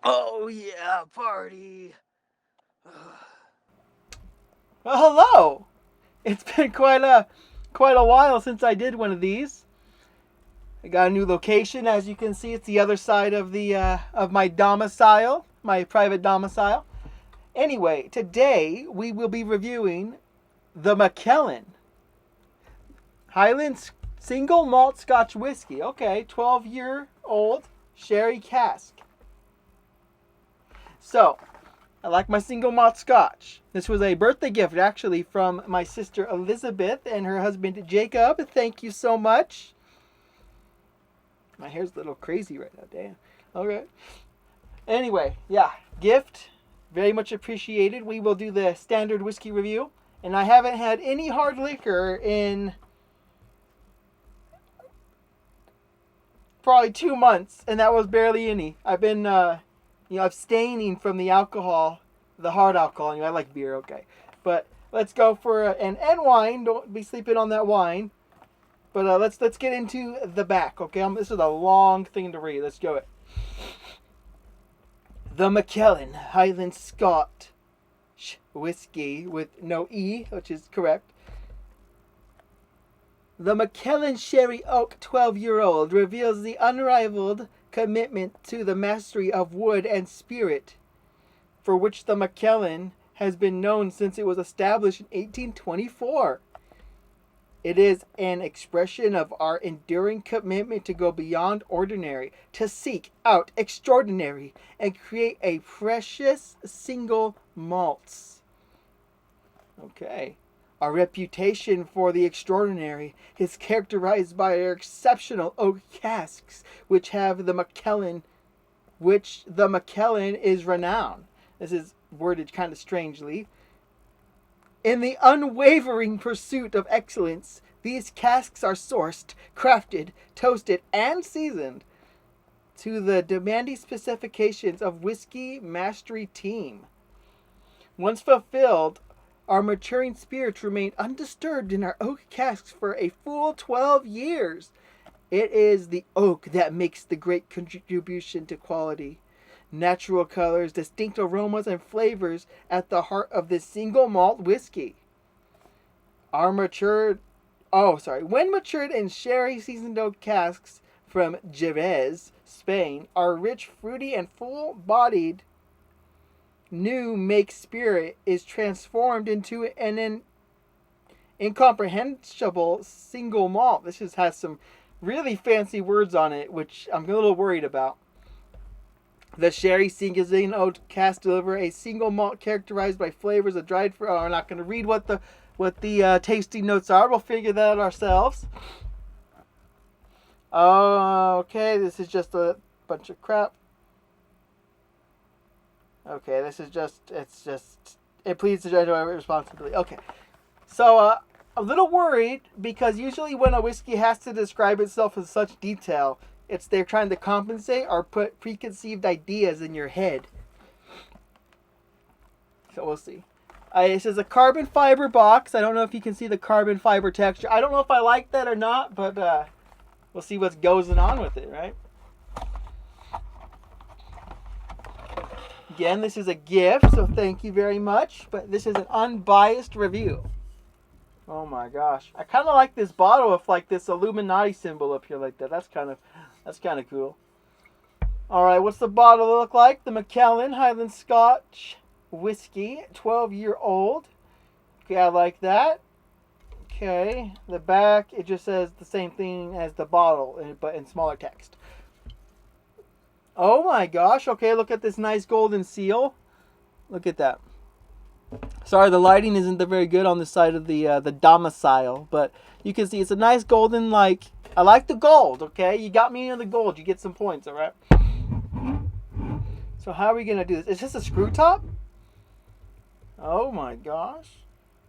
Oh yeah, party. Well, hello. It's been quite a while since I did one of these. I got a new location, as you can see. It's the other side of the of my domicile, my private domicile. Anyway, today we will be reviewing the Macallan Highland Single Malt Scotch Whiskey. Okay, 12-year-old sherry cask. So, I like my single malt scotch. This was a birthday gift, actually, from my sister Elizabeth and her husband Jacob. Thank you so much. My hair's a little crazy right now, damn. Okay. Anyway, yeah, gift. Very much appreciated. We will do the standard whiskey review. And I haven't had any hard liquor in probably 2 months, and that was barely any. I've been, abstaining from the alcohol, the hard alcohol. I like beer, okay. But let's go for and wine. Don't be sleeping on that wine. But let's get into the back, okay? This is a long thing to read. Let's go it. The Macallan Highland Scotch Whiskey with no E, which is correct. The Macallan Sherry Oak 12-year-old reveals the unrivaled commitment to the mastery of wood and spirit, for which the Macallan has been known since it was established in 1824. It is an expression of our enduring commitment to go beyond ordinary, to seek out extraordinary, and create a precious single malts. Okay. Our reputation for the extraordinary is characterized by our exceptional oak casks, which the Macallan is renowned. This is worded kind of strangely. In the unwavering pursuit of excellence, these casks are sourced, crafted, toasted, and seasoned to the demanding specifications of whiskey mastery team. Once fulfilled, our maturing spirits remain undisturbed in our oak casks for a full 12 years. It is the oak that makes the great contribution to quality. Natural colors, distinct aromas, and flavors at the heart of this single malt whiskey. When matured in sherry seasoned oak casks from Jerez, Spain, our rich, fruity, and full-bodied new make spirit is transformed into an incomprehensible single malt. This just has some really fancy words on it, which I'm a little worried about. The sherry seasoned oak cask deliver a single malt characterized by flavors of dried fruit. I'm not going to read what the tasting notes are. We'll figure that out ourselves. Okay, this is just a bunch of crap. Okay, it pleads to judge our responsibility. Okay, so a little worried because usually when a whiskey has to describe itself in such detail, they're trying to compensate or put preconceived ideas in your head. So we'll see. It says a carbon fiber box. I don't know if you can see the carbon fiber texture. I don't know if I like that or not, but we'll see what goes on with it, right? Again, this is a gift, so thank you very much. But this is an unbiased review. Oh my gosh. I kind of like this bottle with like this Illuminati symbol up here like that. That's kind of cool. Alright, what's the bottle look like? The Macallan Highland Scotch Whiskey, 12-year-old. Okay, I like that. Okay, the back, it just says the same thing as the bottle, but in smaller text. Oh my gosh, okay, look at this nice golden seal. Look at that. Sorry, the lighting isn't very good on this side of the domicile, but you can see it's a nice golden, I like the gold, okay? You got me in the gold, you get some points, alright? So how are we going to do this? Is this a screw top? Oh my gosh.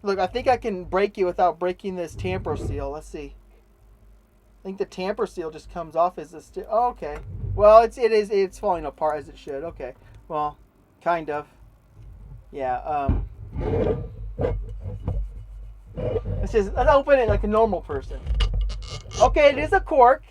Look, I think I can break it without breaking this tamper seal. Let's see. I think the tamper seal just comes off as this. Oh, okay. Well, it's falling apart as it should. Okay. Well, kind of. Yeah. Let's open it like a normal person. Okay, it is a cork.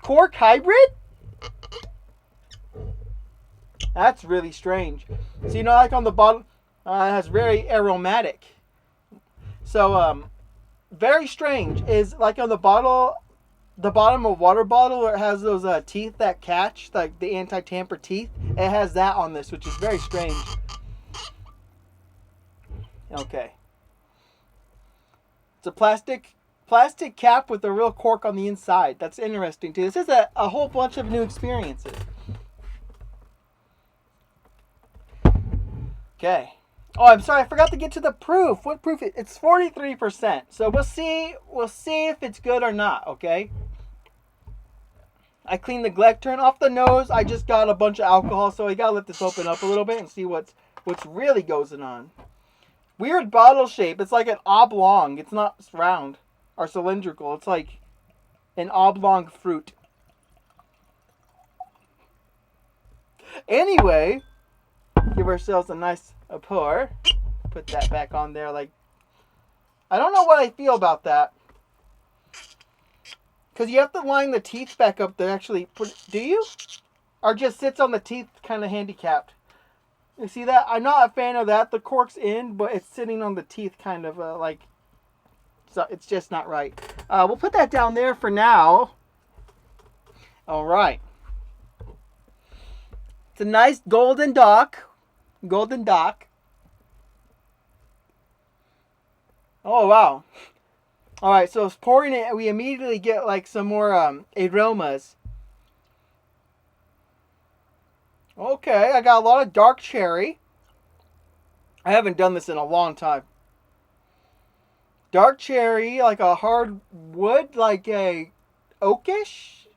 Cork hybrid? That's really strange. So like on the bottle, it has very aromatic. So very strange is like on the bottle, the bottom of a water bottle where it has those teeth that catch, like the anti-tamper teeth. It has that on this, which is very strange. Okay. It's a plastic cap with a real cork on the inside. That's interesting too. This is a whole bunch of new experiences. Okay. Oh, I'm sorry. I forgot to get to the proof. What proof? It's 43%. So we'll see. We'll see if it's good or not. Okay. I cleaned the lectern off the nose. I just got a bunch of alcohol, so I gotta let this open up a little bit and see what's really goes on. Weird bottle shape. It's like an oblong. It's not round or cylindrical. It's like an oblong fruit. Anyway, give ourselves a nice pour. Put that back on there. Like, I don't know what I feel about that. Because you have to line the teeth back up to actually put. Do you? Or just sits on the teeth, kind of handicapped. You see that? I'm not a fan of that. The cork's in, but it's sitting on the teeth, kind of like. So it's just not right. We'll put that down there for now. All right. It's a nice golden dock. Golden dock. Oh, wow. All right, so it's pouring it, we immediately get like some more aromas. Okay, I got a lot of dark cherry. I haven't done this in a long time. Dark cherry, like a hard wood, like a oakish.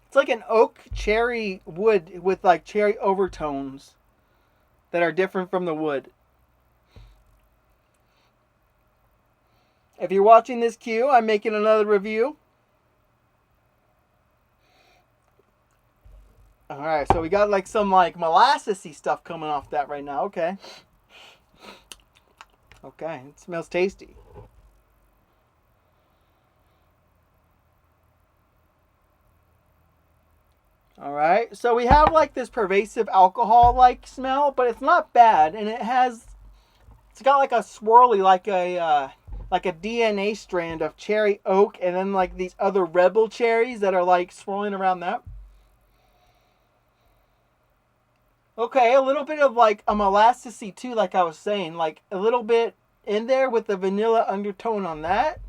It's like an oak cherry wood with like cherry overtones that are different from the wood. If you're watching this queue, I'm making another review. Alright, so we got like some like molassesy stuff coming off that right now. Okay. Okay, it smells tasty. Alright, so we have like this pervasive alcohol like smell, but it's not bad, and it's got like a swirly, like a DNA strand of cherry oak, and then like these other rebel cherries that are like swirling around that. Okay, a little bit of like a molassesy too, like I was saying, like a little bit in there with the vanilla undertone on that.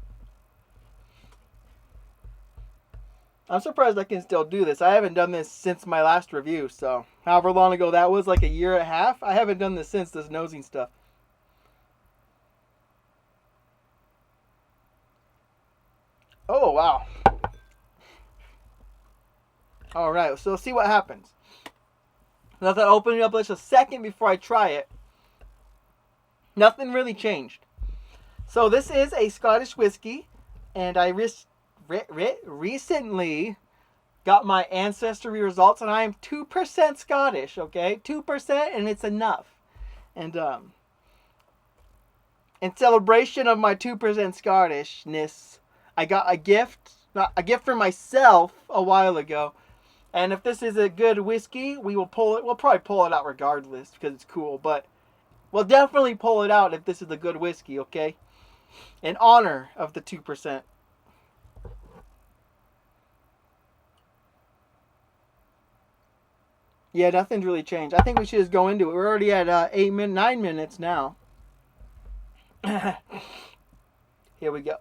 I'm surprised I can still do this. I haven't done this since my last review, so however long ago that was, like a year and a half. I haven't done this since, this nosing stuff. Oh, wow. Alright, so let's see what happens. Let that open it up just a second before I try it. Nothing really changed. So this is a Scottish whiskey, and I recently got my ancestry results, and I am 2% Scottish, okay? 2%, and it's enough. And in celebration of my 2% Scottishness, I got a gift for myself a while ago. And if this is a good whiskey, we'll probably pull it out regardless because it's cool, but we'll definitely pull it out if this is a good whiskey, okay? In honor of the 2%. Yeah, nothing's really changed. I think we should just go into it. We're already at 9 minutes now. Here we go.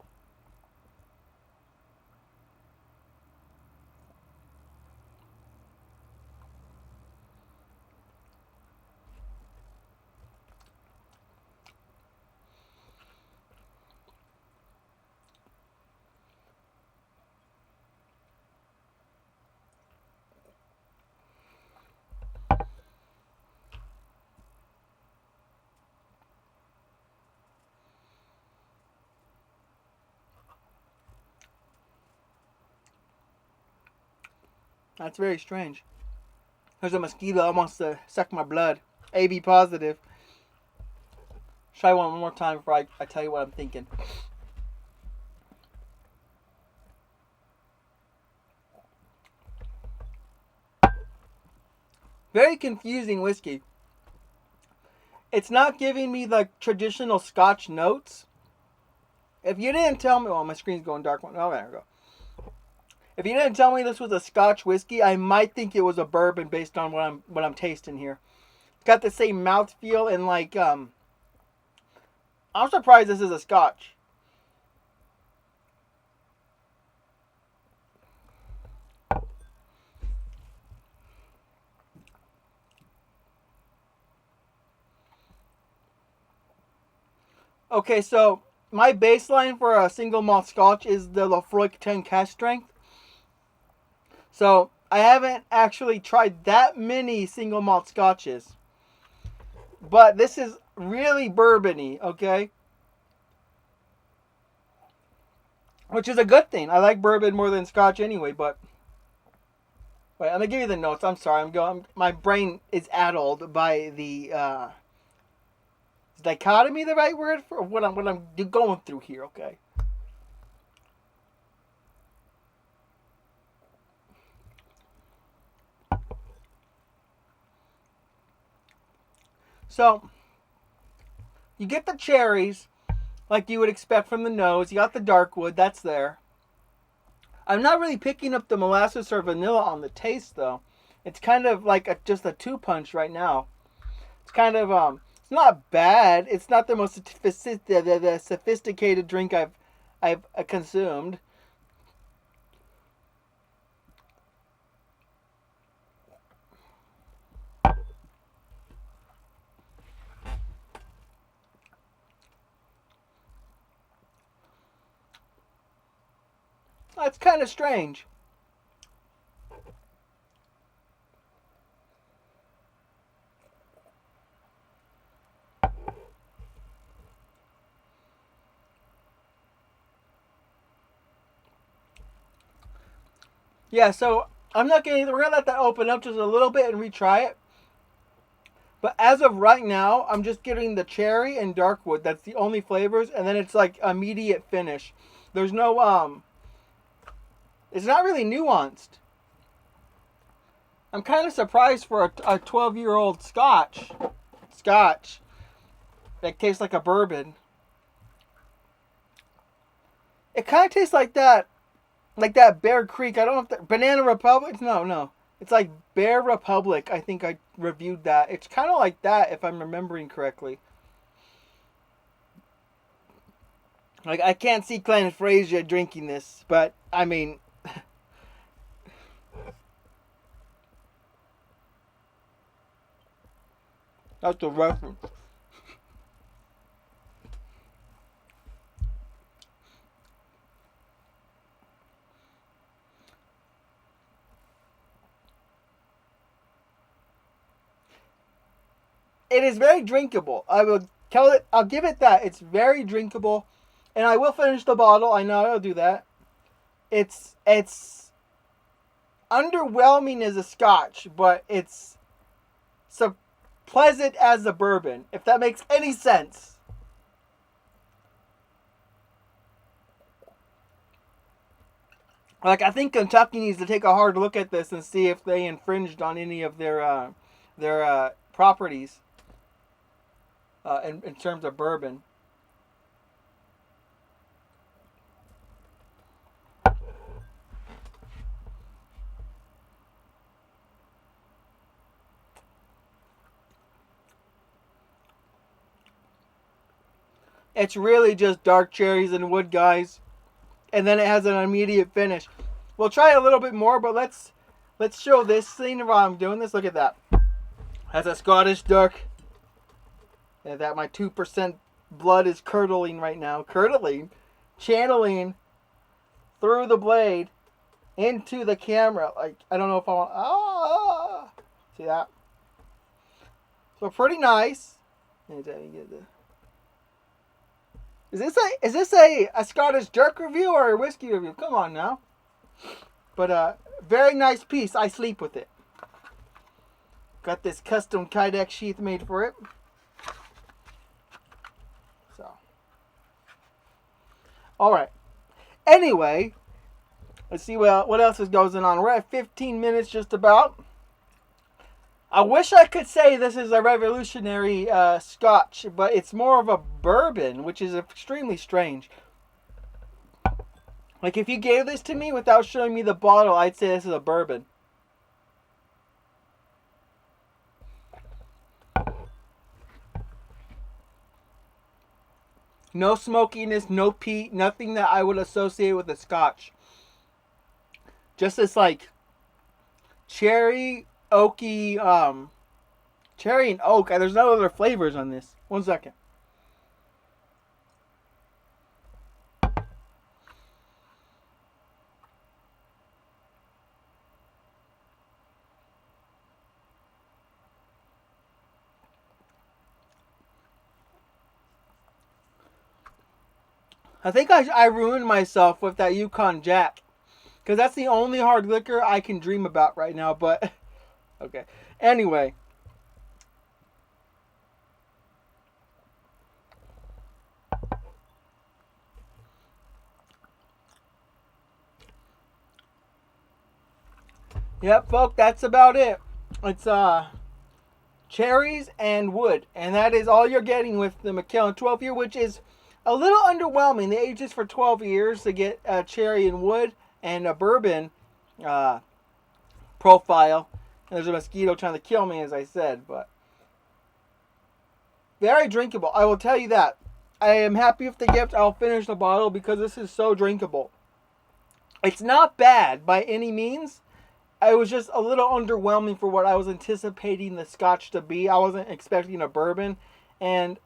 That's very strange. There's a mosquito that wants to suck my blood. AB positive. Try one more time before I tell you what I'm thinking. Very confusing whiskey. It's not giving me the traditional Scotch notes. If you didn't tell me, well, my screen's going dark. Oh, there we go. If you didn't tell me this was a Scotch whiskey, I might think it was a bourbon based on what I'm tasting here. It's got the same mouthfeel and like I'm surprised this is a Scotch. Okay, so my baseline for a single malt Scotch is the Lafroy 10 cask strength. So I haven't actually tried that many single malt Scotches. But this is really bourbony, okay? Which is a good thing. I like bourbon more than Scotch anyway, but wait, I'm gonna give you the notes. I'm sorry. My brain is addled by the is dichotomy the right word for what I'm going through here, okay? So, you get the cherries like you would expect from the nose. You got the dark wood, that's there. I'm not really picking up the molasses or vanilla on the taste though. It's kind of like just a two punch right now. It's kind of it's not bad. It's not the most sophisticated drink I've consumed. That's kind of strange. Yeah, so I'm not getting. We're gonna let that open up just a little bit and retry it. But as of right now, I'm just getting the cherry and dark wood. That's the only flavors, and then it's like immediate finish. There's no. It's not really nuanced. I'm kind of surprised for a 12-year-old Scotch that tastes like a bourbon. It kind of tastes like that Bear Creek. I don't know if that Banana Republic. No. It's like Bear Republic. I think I reviewed that. It's kind of like that if I'm remembering correctly. Like I can't see Clanfrasia drinking this, but I mean, that's a reference. It is very drinkable. I will tell it. I'll give it that. It's very drinkable, and I will finish the bottle. I know I'll do that. It's underwhelming as a Scotch, but it's so pleasant as a bourbon. If that makes any sense. Like I think Kentucky needs to take a hard look at this and see if they infringed on any of their properties in terms of bourbon. It's really just dark cherries and wood, guys, and then it has an immediate finish. We'll try a little bit more, but let's show this scene while I'm doing this. Look at that. That's a Scottish dark. And that my 2% blood is curdling right now. Curdling. Channeling through the blade into the camera. Like, I don't know if I want... See that? So pretty nice. Is this a Scottish jerk review or a whiskey review? Come on now. But very nice piece. I sleep with it. Got this custom Kydex sheath made for it. So. Alright. Anyway. Let's see what else is going on. We're at 15 minutes just about. I wish I could say this is a revolutionary Scotch, but it's more of a bourbon, which is extremely strange. Like, if you gave this to me without showing me the bottle, I'd say this is a bourbon. No smokiness, no peat, nothing that I would associate with a Scotch. Just this, like, cherry, oaky, cherry and oak. There's no other flavors on this. 1 second. I think I ruined myself with that Yukon Jack. Because that's the only hard liquor I can dream about right now. But, okay. Anyway. Yep, folks, that's about it. It's, cherries and wood. And that is all you're getting with the Macallan 12 year, which is a little underwhelming. The age is for 12 years to get cherry and wood and a bourbon profile. And there's a mosquito trying to kill me, as I said, but very drinkable. I will tell you that. I am happy with the gift. I'll finish the bottle because this is so drinkable. It's not bad by any means. It was just a little underwhelming for what I was anticipating the Scotch to be. I wasn't expecting a bourbon. And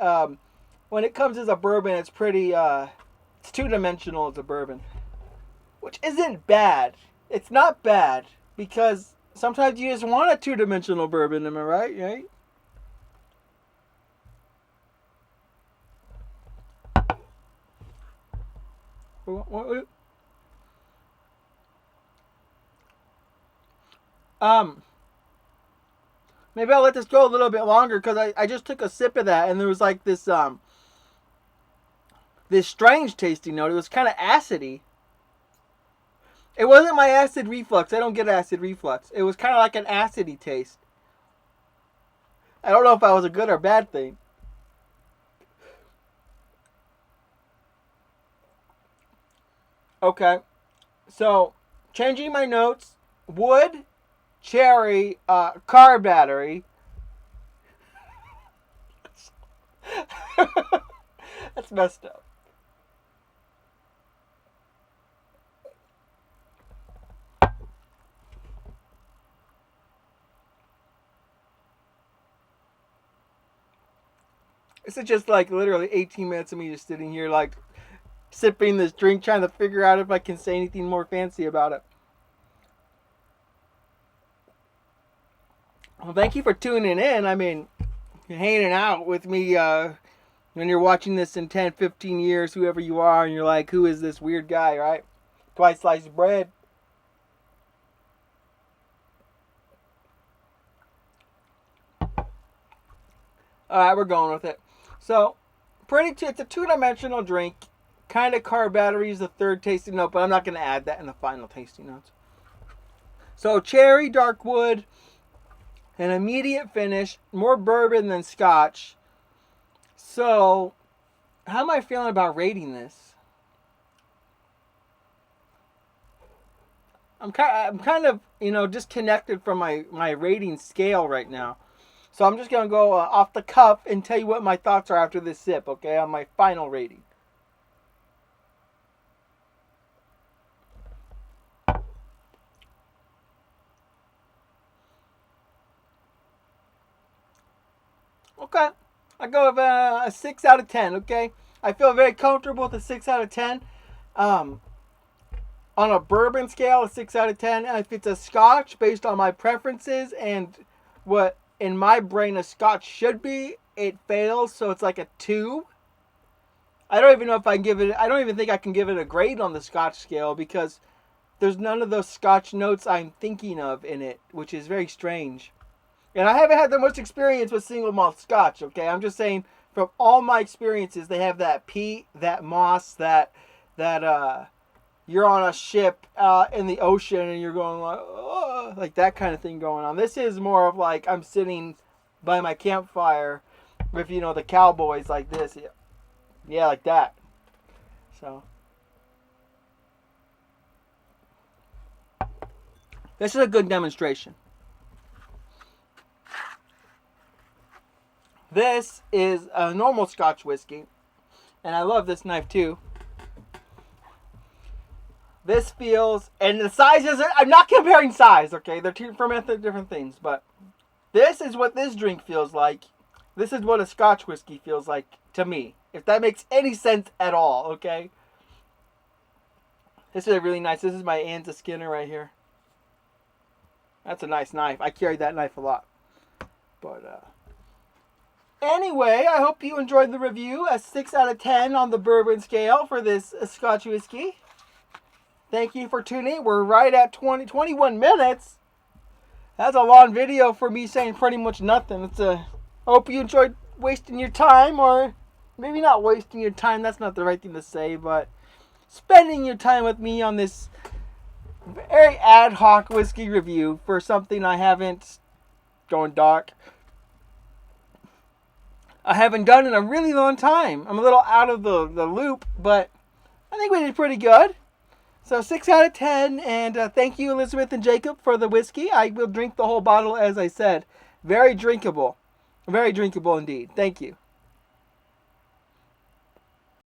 when it comes as a bourbon, it's pretty, it's two-dimensional as a bourbon. Which isn't bad. It's not bad. Because sometimes you just want a two-dimensional bourbon, am I right? Right? Maybe I'll let this go a little bit longer because I just took a sip of that and there was like this this strange tasting note. It was kind of acidy. It wasn't my acid reflux. I don't get acid reflux. It was kind of like an acidy taste. I don't know if that was a good or bad thing. Okay. So, changing my notes. Wood, cherry, car battery. That's messed up. This is just like literally 18 minutes of me just sitting here like sipping this drink trying to figure out if I can say anything more fancy about it. Well, thank you for tuning in. I mean, hanging out with me when you're watching this in 10, 15 years, whoever you are, and you're like, who is this weird guy, right? Twice sliced bread. Alright, we're going with it. So, it's a two-dimensional drink. Kind of car battery is the third tasting note, but I'm not going to add that in the final tasting notes. So, cherry, dark wood, an immediate finish, more bourbon than Scotch. So, how am I feeling about rating this? I'm kind of disconnected from my rating scale right now. So I'm just going to go off the cuff and tell you what my thoughts are after this sip, okay, on my final rating. Okay, I go with a 6 out of 10, okay? I feel very comfortable with a 6 out of 10. On a bourbon scale, a 6 out of 10. And if it's a Scotch, based on my preferences and what in my brain a Scotch should be, it fails, so it's like a 2. I don't even know if I can give it, I don't even think I can give it a grade on the Scotch scale because there's none of those Scotch notes I'm thinking of in it, which is very strange. And I haven't had that much experience with single malt Scotch, okay? I'm just saying, from all my experiences, they have that peat, that moss, that you're on a ship in the ocean and you're going like that kind of thing going on. This is more of like I'm sitting by my campfire with, you know, the cowboys like this. Yeah, like that. So this is a good demonstration. This is a normal Scotch whiskey, and I love this knife too. This feels, and the size isn't, I'm not comparing size, okay? They're two fermented different things, but this is what this drink feels like. This is what a Scotch whiskey feels like to me, if that makes any sense at all, okay? This is a really nice, this is my Anza Skinner right here. That's a nice knife. I carry that knife a lot. But, anyway, I hope you enjoyed the review. A 6 out of 10 on the bourbon scale for this Scotch whiskey. Thank you for tuning in. We're right at 21 minutes. That's a long video for me saying pretty much nothing. Hope you enjoyed wasting your time, or maybe not wasting your time. That's not the right thing to say, but spending your time with me on this very ad hoc whiskey review for something I haven't done in a really long time. I'm a little out of the loop, but I think we did pretty good. So 6 out of 10, and thank you, Elizabeth and Jacob, for the whiskey. I will drink the whole bottle, as I said. Very drinkable. Very drinkable indeed. Thank you.